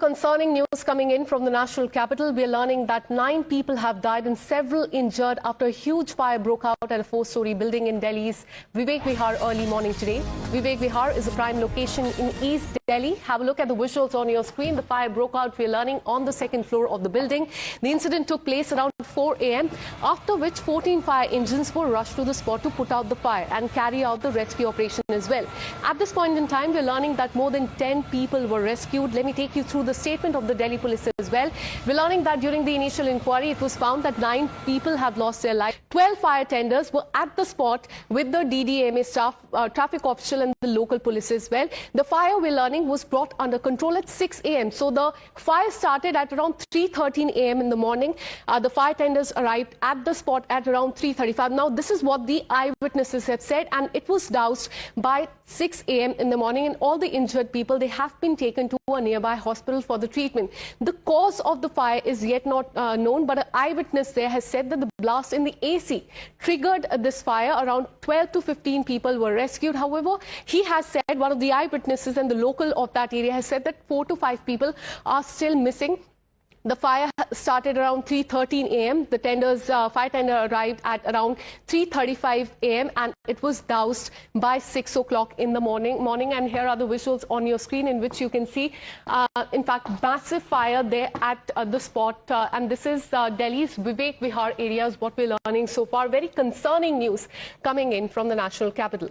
concerning news coming in from the national capital. We are learning that 9 people have died and several injured after a huge fire broke out at a 4-story building in Delhi's Vivek Vihar early morning today. Vivek Vihar is a prime location in East Delhi. Have a look at the visuals on your screen. The fire broke out, we are learning, on the second floor of the building. The incident took place around 4 a.m. after which 14 fire engines were rushed to the spot to put out the fire and carry out the rescue operation as well. At this point in time, we are learning that more than 10 people were rescued. Let me take you through the statement of the Delhi police as well. We're learning that during the initial inquiry, it was found that 9 people have lost their life. 12 fire tenders were at the spot with the DDMA staff, traffic official and the local police as well. The fire, we're learning, was brought under control at 6 a.m. So the fire started at around 3:13 a.m. in the morning. The fire tenders arrived at the spot at around 3:35. Now, this is what the eyewitnesses have said, and it was doused by 6 a.m. in the morning, and all the injured people, they have been taken to a nearby hospital for the treatment. The cause of the fire is yet not known, but an eyewitness there has said that the blast in the AC triggered this fire. Around 12 to 15 people were rescued. However, he has said, one of the eyewitnesses and the local of that area has said that 4 to 5 people are still missing. The fire started around 3:13 a.m. The fire tender arrived at around 3:35 a.m. and it was doused by 6 o'clock in the morning. And here are the visuals on your screen in which you can see, in fact, massive fire there at the spot. And this is Delhi's Vivek Vihar area is what we're learning so far. Very concerning news coming in from the national capital.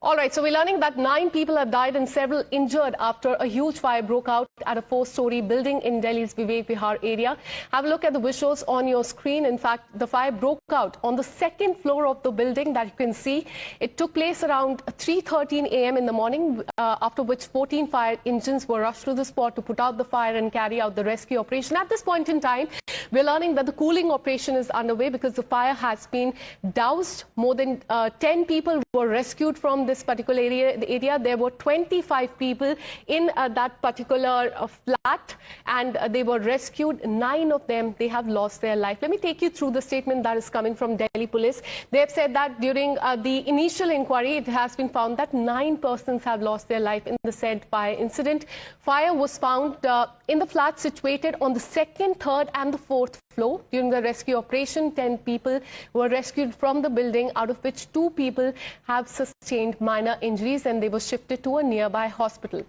All right, so we're learning that 9 people have died and several injured after a huge fire broke out at a 4-story building in Delhi's Vivek Vihar area. Have a look at the visuals on your screen. In fact, the fire broke out on the second floor of the building that you can see. It took place around 3:13 a.m. in the morning, after which 14 fire engines were rushed to the spot to put out the fire and carry out the rescue operation. At this point in time, we're learning that the cooling operation is underway because the fire has been doused. More than 10 people were rescued from this particular area. There were 25 people in that particular flat, and they were rescued. 9 of them, they have lost their life. Let me take you through the statement that is coming from Delhi police. They have said that during the initial inquiry, it has been found that 9 persons have lost their life in the said fire incident. Fire was found in the flat situated on the 2nd, 3rd and the 4th floor. During the rescue operation, 10 people were rescued from the building, out of which 2 people have sustained minor injuries and they were shifted to a nearby hospital.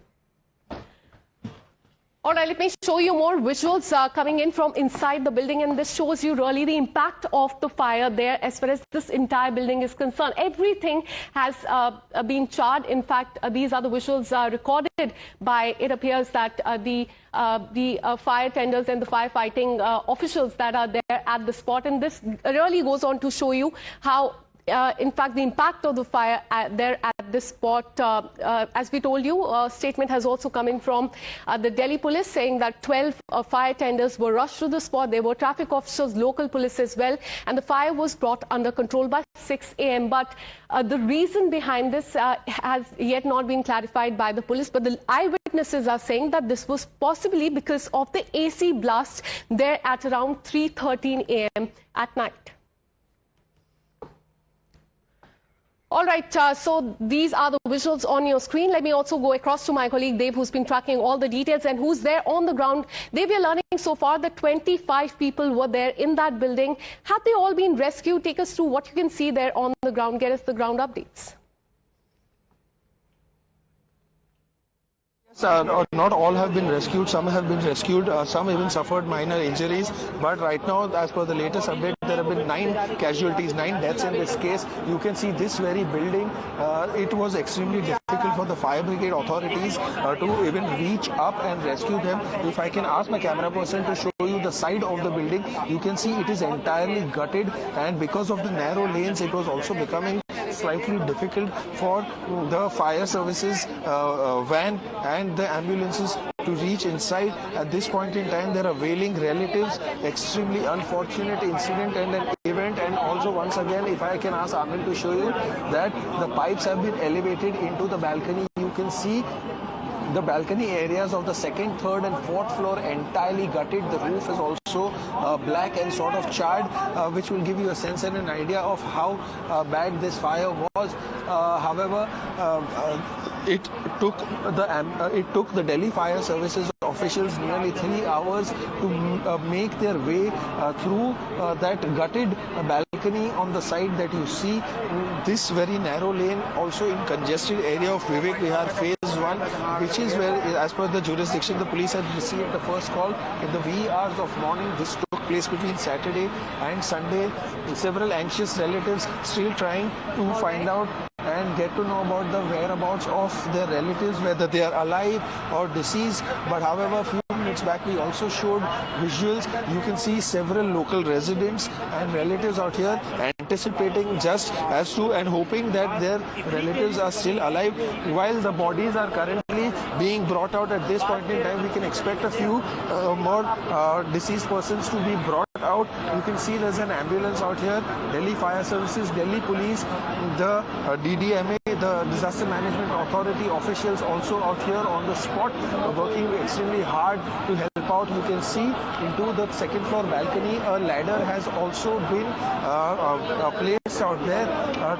All right, let me show you more visuals coming in from inside the building, and this shows you really the impact of the fire there as far as this entire building is concerned. Everything has been charred. In fact, these are the visuals recorded by, it appears that the fire tenders and the firefighting officials that are there at the spot. And this really goes on to show you how in fact, the impact of the fire there at this spot. As we told you, a statement has also come in from the Delhi police saying that 12 fire tenders were rushed to the spot. There were traffic officers, local police as well, and the fire was brought under control by 6 a.m. But the reason behind this has yet not been clarified by the police. But the eyewitnesses are saying that this was possibly because of the AC blast there at around 3:13 a.m. at night. All right, so these are the visuals on your screen. Let me also go across to my colleague Dev, who's been tracking all the details and who's there on the ground. Dev, we are learning so far that 25 people were there in that building. Have they all been rescued? Take us through what you can see there on the ground. Get us the ground updates. Not all have been rescued. Some have been rescued. Some even suffered minor injuries. But right now, as per the latest update, there have been 9 casualties, 9 deaths in this case. You can see this very building. It was extremely difficult for the fire brigade authorities to even reach up and rescue them. If I can ask my camera person to show you the side of the building, you can see it is entirely gutted. And because of the narrow lanes, it was also becoming slightly difficult for the fire services van and the ambulances to reach inside. At this point in time, there are wailing relatives. Extremely unfortunate incident and an event. And also, once again, if I can ask Anil to show you that the pipes have been elevated into the balcony. You can see the balcony areas of the 2nd, 3rd and 4th floor entirely gutted. The roof is also black and sort of charred, which will give you a sense and an idea of how bad this fire was. However, it it took the Delhi Fire Services officials nearly 3 hours to make their way through that gutted balcony on the side that you see. This very narrow lane, also in congested area of Vivek Vihar Phase 1, which is where, as per the jurisdiction, the police had received the first call in the wee hours of morning. This took place between Saturday and Sunday. Several anxious relatives still trying to find out and get to know about the whereabouts of their relatives, whether they are alive or deceased. But however, a few minutes back we also showed visuals. You can see several local residents and relatives out here anticipating just as to and hoping that their relatives are still alive. While the bodies are currently being brought out at this point in time, we can expect a few more deceased persons to be brought out. You can see there's an ambulance out here. Delhi Fire Services, Delhi Police, the DDMA, the Disaster Management Authority officials also out here on the spot, working extremely hard to help out. You can see into the second floor balcony, a ladder has also been placed out there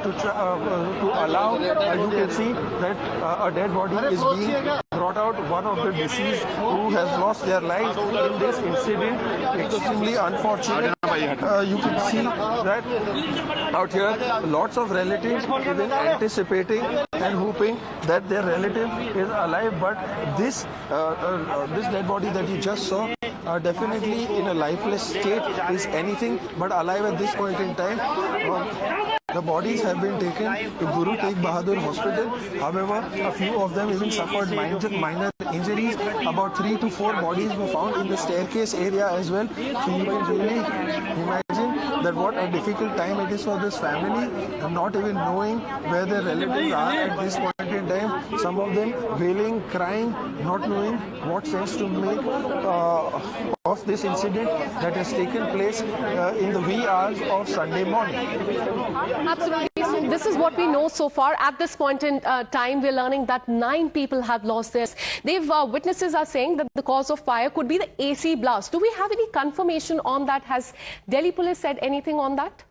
to allow. You can see that a dead body is being brought out. One of the deceased who has lost their lives in this incident. Extremely unfortunate. You can see that out here lots of relatives even anticipating and hoping that their relative is alive, but this dead body that you just saw definitely in a lifeless state is anything but alive at this point in time. The bodies have been taken to Guru Tegh Bahadur Hospital. However, a few of them even suffered minor injuries. About 3 to 4 bodies were found in the staircase area as well. So you can really imagine that what a difficult time it is for this family, not even knowing where their relatives are at this point in time. Some of them wailing, crying, not knowing what sense to make of this incident that has taken place in the wee hours of Sunday morning. Absolutely. So this is what we know so far. At this point in time, we're learning that 9 people have lost theirs. Witnesses are saying that the cause of fire could be the AC blast. Do we have any confirmation on that? Has Delhi police said anything on that?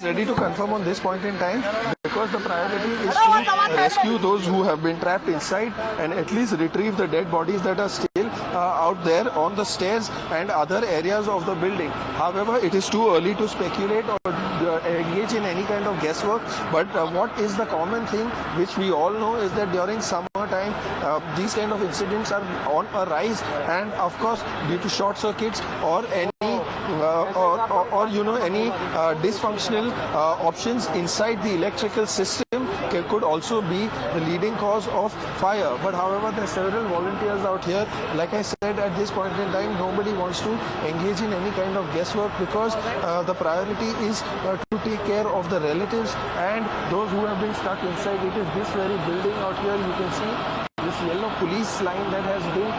Ready to confirm on this point in time, because the priority is to rescue those who have been trapped inside and at least retrieve the dead bodies that are still out there on the stairs and other areas of the building. However, it is too early to speculate or engage in any kind of guesswork, but what is the common thing which we all know is that during summertime these kind of incidents are on a rise, and of course due to short circuits or any any dysfunctional options inside the electrical system could also be the leading cause of fire. But however, there are several volunteers out here. Like I said, at this point in time, nobody wants to engage in any kind of guesswork, because the priority is to take care of the relatives and those who have been stuck inside. It is this very building out here. You can see this yellow police line that has been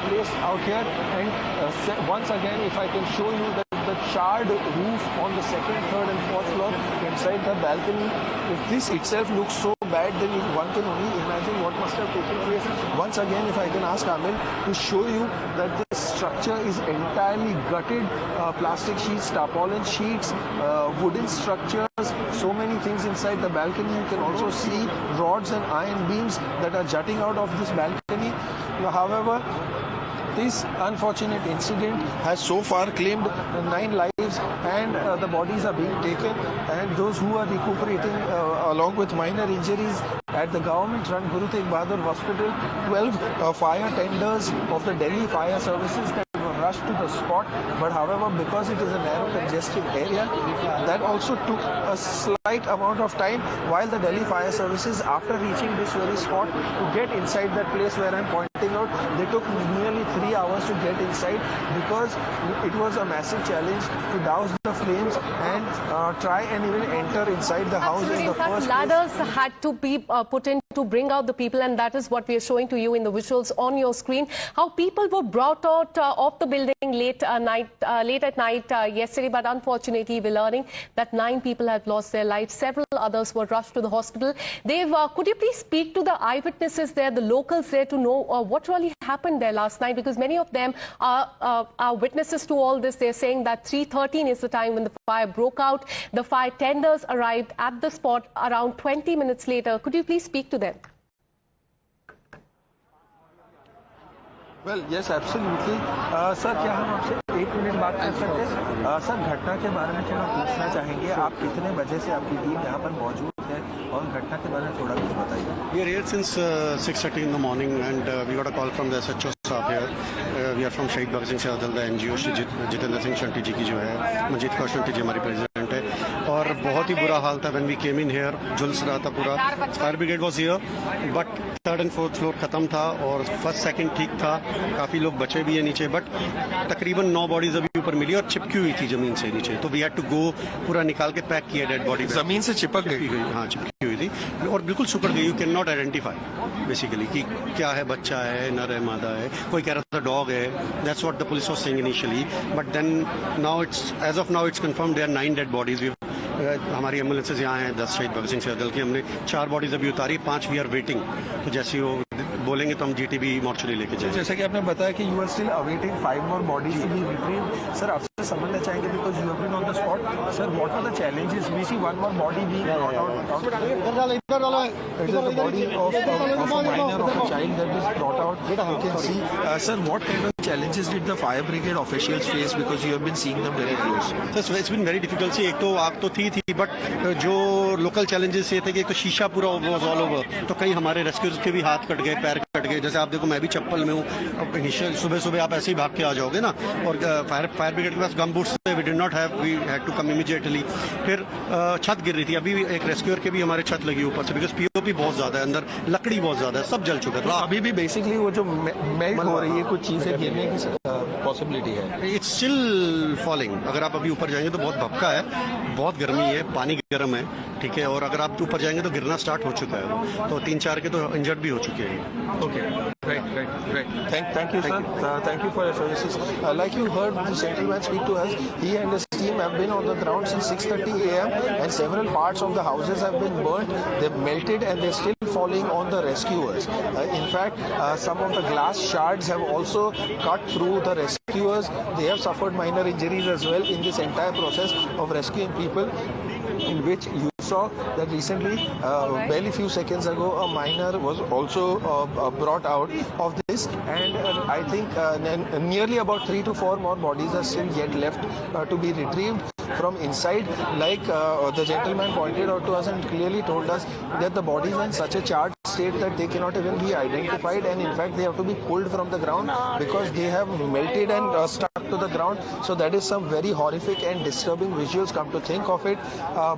placed out here, and once again, if I can show you that the charred roof on the 2nd, 3rd and 4th floor inside the balcony, if this itself looks so bad, then one can only imagine what must have taken place. Once again, if I can ask Amil to show you that this structure is entirely gutted, plastic sheets, tarpaulin sheets, wooden structures, so many things inside the balcony. You can also see rods and iron beams that are jutting out of this balcony. However, this unfortunate incident has so far claimed 9 lives, and the bodies are being taken, and those who are recuperating along with minor injuries at the government-run Guru Tegh Bahadur Hospital. 12 fire tenders of the Delhi Fire Services that were rushed to the spot, but however, because it is a narrow congested area, that also took a slight amount of time, while the Delhi Fire Services, after reaching this very spot to get inside that place where I'm pointing out, they took nearly 3 hours to get inside, because it was a massive challenge to douse the flames and try and even enter inside the house in the first place. Ladders had to be put in to bring out the people, and that is what we are showing to you in the visuals on your screen. How people were brought out of the building late at night yesterday, but unfortunately we're learning that 9 people have lost their lives. Several others were rushed to the hospital. Could you please speak to the eyewitnesses there, the locals there, to know what really happened there last night, because many of them are witnesses to all this. They're saying that 3:13 is the time when the fire broke out. The fire tenders arrived at the spot around 20 minutes later. Could you please speak to them? Well, yes, absolutely. Sir, क्या हम आपसे 1 minute बात कर सकते हैं? Sir, घटना के बारे में थोड़ा पूछना चाहेंगे. आप कितने बजे से आपकी टीम यहाँ पर मौजूद है और घटना के बारे में थोड़ा कुछ बताइए. We are here since 6:30 in the morning, and we got a call from the SHO staff here. We are from शहीद भगत सिंह से अदल, the NGO जितेंद्र सिंह शंटी जी की जो है, मंजीत कौर शंटी जी हमारी प्रेसिडेंट है, और बहुत ही बुरा हाल था. When we came in here, झुलस रहा था पूरा. Fire brigade was here, but 3rd and 4th floor खत्म था और 1st 2nd ठीक था. काफी लोग बचे भी है नीचे, बट तकरीबन 9 बॉडीज अभी ऊपर मिली और चिपकी हुई थी जमीन से नीचे. तो वी हैड टू गो, पूरा निकाल के पैक किया डेड बॉडी. जमीन से चिपक गई. हाँ, चिपकी हुई थी और बिल्कुल सुकड़ गई. You can not identify basically कि क्या है, बच्चा है, नर है, मादा है. कोई कह रहा था डॉग है. That's what the police was saying initially, but then now it's as of now it's confirmed there 9 dead bodies. हमारी एम्बुलेंसेज यहाँ हैं 10 शहीद भगत सिंह से अदल की. हमने 4 बॉडीज अभी उतारी, 5 वी आर वेटिंग. तो जैसे वो बोलेंगे तो हम जीटीबी मॉर्चरी लेके जाएंगे. जैसे कि आपने बताया कि you are still awaiting 5 more bodies to be retrieved. Sir, आपसे समझना चाहेंगे, because you have been on the spot. Sir, what are the challenges? We see 1 more body being brought out. It is the body of a minor, of a child that is brought out. You can see. Sir, what kind of challenges did the fire brigade officials face, because you have been seeing them very close? Sir, it's been very difficult. See, एक तो आग तो थी, but जो local challenges ये थे कि एक तो शीशा पूरा वाज ऑल ओवर, तो कहीं हमारे रेस्क्यूज के भी हाथ कट गए, पैर कट गए. जैसे आप देखो, मैं भी चप्पल में हूँ. अब इनिशियल सुबह आप ऐसे ही भाग के आ जाओगे ना. और फायर ब्रिगेड के पास गम बूट्स थे, we did not have, we had to come immediately. फिर छत गिर रही थी. अभी एक रेस्क्यूअर के भी हमारे छत लगी ऊपर से, बिकॉज पीओपी बहुत ज्यादा है अंदर, लकड़ी बहुत ज्यादा है, सब जल चुका था. अभी भी बेसिकली वो जो मेल्ट हो रही है, कुछ चीजें गिरने की पॉसिबिलिटी है. It's still falling. अगर आप अभी ऊपर जाएंगे तो बहुत भपका है, बहुत गर्मी है, पानी गर्म है, ठीक है. और अगर आप ऊपर जाएंगे तो गिरना स्टार्ट हो चुका है. तो 3-4 के तो इंजर्ड भी हो चुके हैं. Okay, great. Thank you, sir. Thank you for your services. Like you heard the gentleman speak to us, he and his team have been on the ground since 6:30 a.m. and several parts of the houses have been burnt. They've melted and they're still falling on the rescuers. In fact, some of the glass shards have also cut through the rescuers. They have suffered minor injuries as well in this entire process of rescuing people, in which you saw that recently, barely few seconds ago, a minor was also brought out of this, and I think nearly about 3 to 4 more bodies are still yet left to be retrieved from inside. Like the gentleman pointed out to us and clearly told us that the bodies are in such a charred state that they cannot even be identified, and in fact they have to be pulled from the ground because they have melted and stuck to the ground. So that is some very horrific and disturbing visuals, come to think of it.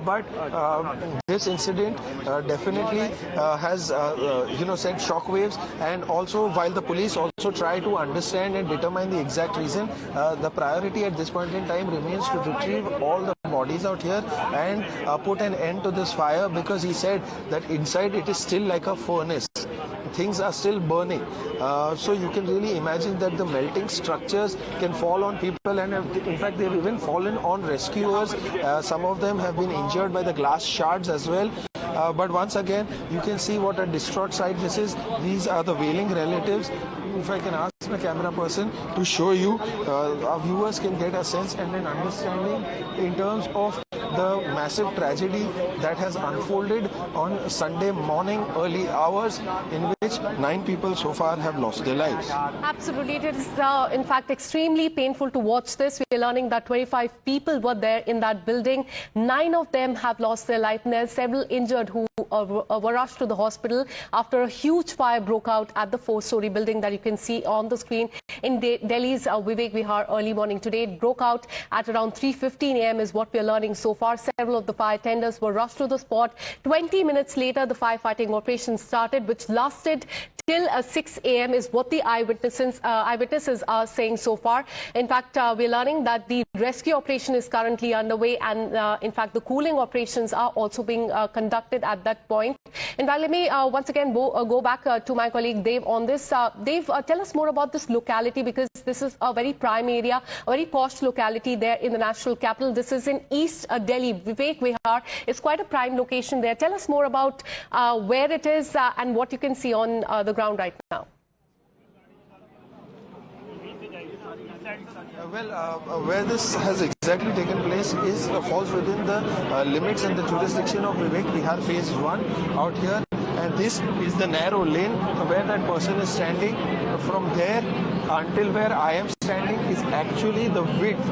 But this incident definitely has sent shockwaves, and also while the police also try to understand and determine the exact reason, the priority at this point in time remains to retrieve all the bodies out here and put an end to this fire, because he said that inside it is still like a furnace. Things are still burning. So you can really imagine that the melting structures can fall on people, and in fact they've even fallen on rescuers. Some of them have been injured by the glass shards as well. But once again, you can see what a distraught sight this is. These are the wailing relatives. If I can ask my camera person to show you, our viewers can get a sense and an understanding in terms of the massive tragedy that has unfolded on Sunday morning, early hours, in which 9 people so far have lost their lives. Absolutely. It is, in fact, extremely painful to watch this. We are learning that 25 people were there in that building. 9 of them have lost their life, and there are several injured who were rushed to the hospital after a huge fire broke out at the 4-story building that you can see on the screen in Delhi's Vivek Vihar early morning today. It broke out at around 3:15 a.m. is what we are learning so far. Several of the fire tenders were rushed to the spot. 20 minutes later, the firefighting operation started, which lasted till 6 a.m. is what the eyewitnesses are saying so far. In fact, we're learning that the rescue operation is currently underway, and in fact, the cooling operations are also being conducted at that point. In fact, let me once again go back to my colleague Dev on this. Dev, tell us more about this locality, because this is a very prime area, a very posh locality there in the national capital. This is in East Delhi. Vivek Vihar is quite a prime location there. Tell us more about where it is and what you can see on the ground right now. Where this has exactly taken place is falls within the limits and the jurisdiction of Vivek Vihar Phase 1 out here, and this is the narrow lane where that person is standing. From there until where I am standing is actually the width.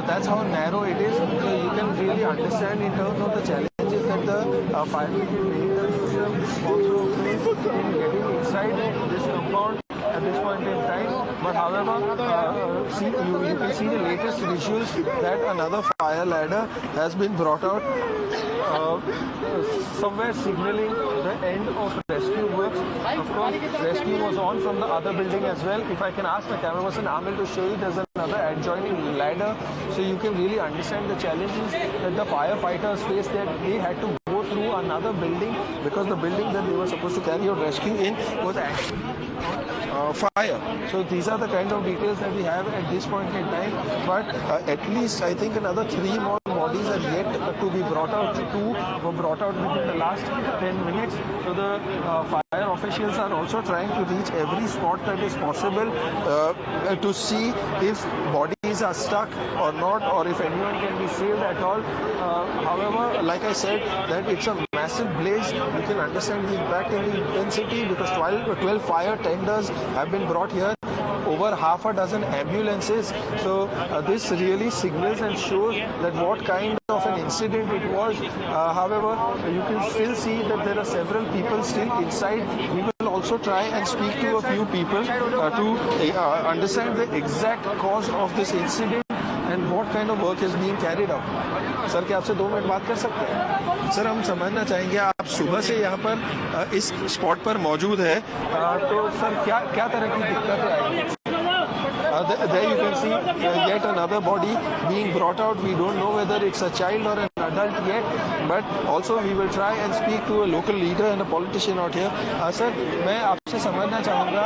That's how narrow it is. So you can really understand in terms of the challenges that the fire vehicle system also face in getting inside this compound at this point in time. But however, you can see the latest visuals that another fire ladder has been brought out, somewhere signaling the end of rescue works. Of course, rescue was on from the other building as well. If I can ask my camera person Amil to show you, there's another adjoining ladder, so you can really understand the challenges that the firefighters face, that they had to go through another building because the building that they were supposed to carry out rescue in was actually fire. So these are the kind of details that we have at this point in time. But at least I think another 3 more bodies are yet to be brought out. 2 were brought out within the last 10 minutes. So the fire officials are also trying to reach every spot that is possible to see if bodies are stuck or not, or if anyone can be saved at all. However, like I said, that it's a massive blaze. You can understand the impact and the intensity because 12 fire tenders have been brought here, over half a dozen ambulances. So this really signals and shows that what kind of an incident it was. However, you can still see that there are several people still inside. We will also try and speak to a few people to understand the exact cause of this incident and what kind of work is being carried out. Sir, क्या आपसे 2 minute बात कर सकते हैं? Sir, हम समझना चाहेंगे, आप सुबह से यहाँ पर इस स्पॉट पर मौजूद है, तो सर क्या तरह की दिक्कतें आई? There you can see yet another body being brought out. We don't know whether it's a child or an adult yet, but also we will try and speak to a local leader and a politician out here. Sir, मैं आपसे समझना चाहूँगा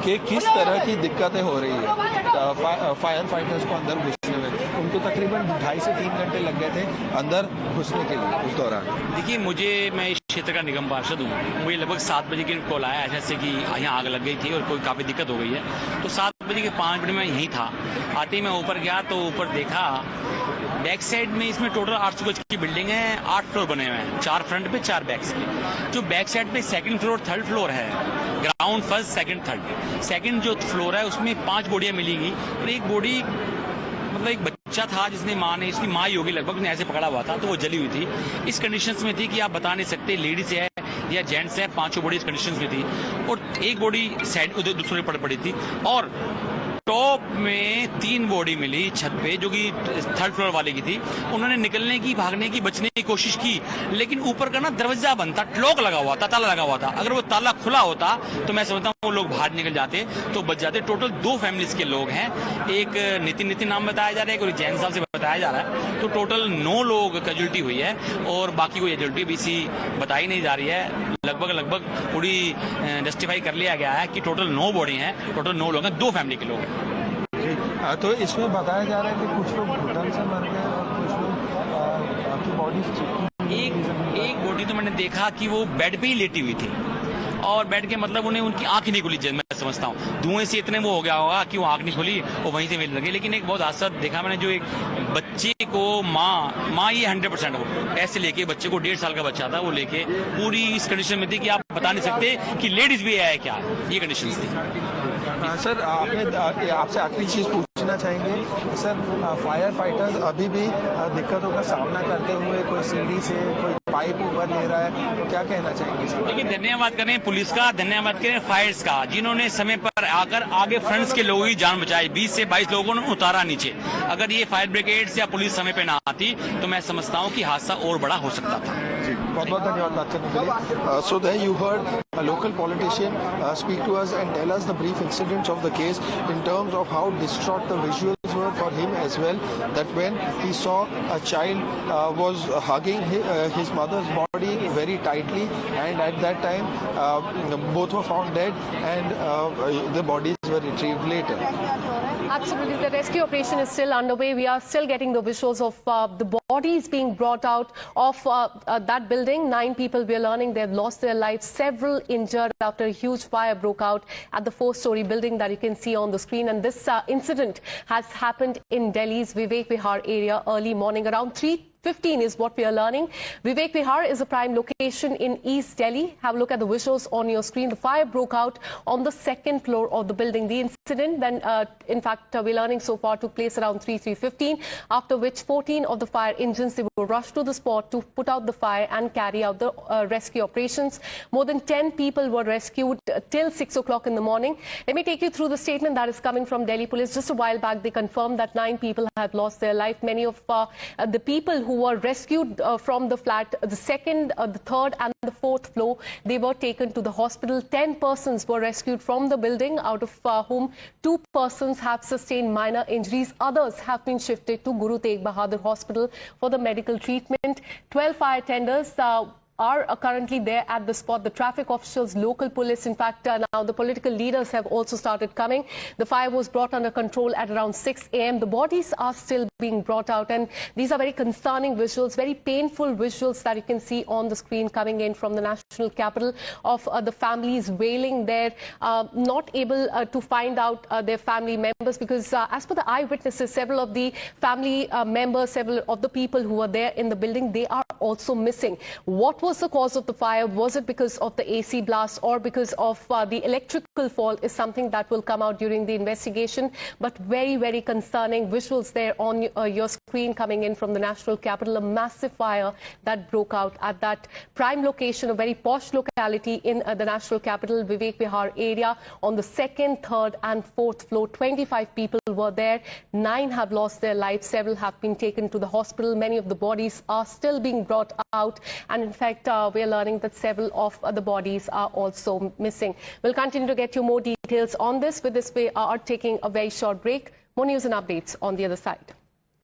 कि किस तरह की दिक्कतें हो रही है फायर फाइटर्स को अंदर घुसने में. उनको तकरीबन 2.5 से 3 घंटे लग गए थे अंदर घुसने के लिए उस दौरान. देखिए, मैं इस क्षेत्र का निगम पार्षद हूँ. मुझे लगभग 7 बजे की कॉल आया ऐसे कि यहाँ आग लग गई थी और कोई काफ़ी दिक्कत हो गई है. तो 7 बजे के 5 मिनट में यहीं था. आते ही मैं ऊपर गया तो ऊपर देखा बैक साइड में इसमें टोटल 800 गज की बिल्डिंग है. 8 फ्लोर बने हुए हैं, 4 फ्रंट पे 4 बैक्स पे. जो बैक साइड पे 2nd फ्लोर 3rd फ्लोर है, ground 1st 2nd 3rd. 2nd जो फ्लोर है उसमें 5 बॉडियां मिलेंगी और एक बॉडी मतलब एक बच्चा था जिसने इसकी माँ ही होगी लगभग, ने ऐसे पकड़ा हुआ था, तो वो जली हुई थी. इस कंडीशंस में थी कि आप बता नहीं सकते लेडीज है या जेंट्स है. 5 बॉडी इस कंडीशंस में थी और एक बॉडी साइड उधर दूसरे पड़ पड़ी थी. और टॉप में 3 बॉडी मिली छत पे जो कि 3rd फ्लोर वाले की थी. उन्होंने निकलने की, भागने की, बचने की कोशिश की, लेकिन ऊपर का ना दरवाजा बंद था, लॉक लगा हुआ था, ताला लगा हुआ था. अगर वो ताला खुला होता तो मैं समझता हूँ वो लोग बाहर निकल जाते तो बच जाते. टोटल 2 फैमिलीज के लोग हैं. एक नितिन नाम बताया जा रहा है, कोई जैन साहब से बताया जा रहा है. तो टोटल 9 लोग कैजुअल्टी हुई है और बाकी कोई कैजुअल्टी भी इसी बताई नहीं जा रही है. लगभग पूरी जस्टिफाई कर लिया गया है कि टोटल 9 बॉडी हैं, टोटल 9 लोग हैं, 2 फैमिली के लोग हैं. तो इसमें बताया जा रहा है कि कुछ लोग घुटन से मर गए और कुछ लोग आपकी बॉडी. एक बॉडी तो मैंने देखा कि वो बेड पे ही लेटी हुई थी और बेड के मतलब उनकी आंख ही नहीं खुली. मैं समझता हूँ धुएं से इतने वो हो गया होगा कि वो आंख नहीं खुली और वहीं से मिल लगी. लेकिन एक बहुत हादसा देखा मैंने, जो एक बच्चे को माँ ये 100% वो ऐसे लेके, बच्चे को 1.5 साल का बच्चा था, वो लेके पूरी इस कंडीशन में थी कि आप बता नहीं सकते कि लेडीज भी है क्या. ये कंडीशन थी. सर, आपसे आखिरी चीज पूछना चाहेंगे सर, फायर फाइटर्स अभी भी दिक्कतों का सामना करते हुए, कोई सीढ़ी से कोई पाइप ऊपर ले रहा है, तो क्या कहना चाहेंगे सर? देखिए, धन्यवाद करें पुलिस का, धन्यवाद करें फायर्स का, जिन्होंने समय पर आकर आगे फ्रंट्स के लोगों की जान बचाई. 20 से 22 लोगों ने उतारा नीचे. अगर ये फायर ब्रिगेड या पुलिस समय पे ना आती तो मैं समझता हूँ कि हादसा और बड़ा हो सकता था. बहुत बहुत धन्यवाद बात करने के लिए. So there you heard a local politician speak to us and tell us the brief incidents of the case in terms of how distraught the visuals were for him as well, that when he saw a child was hugging his mother's body very tightly, and at that time both were found dead and the bodies were retrieved later. Absolutely. The rescue operation is still underway. We are still getting the visuals of the bodies being brought out of that building. 9 people, we are learning, they've lost their lives. Several injured after a huge fire broke out at the 4-story building that you can see on the screen. And this incident has happened in Delhi's Vivek Vihar area early morning around 3:15 is what we are learning. Vivek Vihar is a prime location in East Delhi. Have a look at the visuals on your screen. The fire broke out on the 2nd floor of the building. The incident then, in fact, we're learning so far took place around 3:15, after which 14 of the fire engines, they were rushed to the spot to put out the fire and carry out the rescue operations. More than 10 people were rescued till 6 o'clock in the morning. Let me take you through the statement that is coming from Delhi Police. Just a while back, they confirmed that 9 people have lost their life. Many of the people who were rescued from the flat, the 2nd, the 3rd and the 4th floor, they were taken to the hospital. 10 persons were rescued from the building, out of whom 2 persons have sustained minor injuries. Others have been shifted to Guru Tegh Bahadur Hospital for the medical treatment. 12 fire tenders are currently there at the spot. The traffic officials, local police, in fact, now the political leaders have also started coming. The fire was brought under control at around 6 a.m. The bodies are still being brought out, and these are very concerning visuals, very painful visuals that you can see on the screen coming in from the national capital of the families wailing there, not able to find out their family members, because as per the eyewitnesses, several of the family members, several of the people who were there in the building, they are also missing. What was the cause of the fire? Was it because of the AC blast or because of the electrical fault is something that will come out during the investigation. But very, very concerning visuals there on your screen coming in from the national capital. A massive fire that broke out at that prime location, a very posh locality in the national capital, Vivek Vihar area, on the 2nd, 3rd and 4th floor. 25 people were there. 9 have lost their lives. Several have been taken to the hospital. Many of the bodies are still being brought out. And in fact, we are learning that several of the bodies are also missing. We'll continue to get you more details on this. With this, we are taking a very short break. More news and updates on the other side.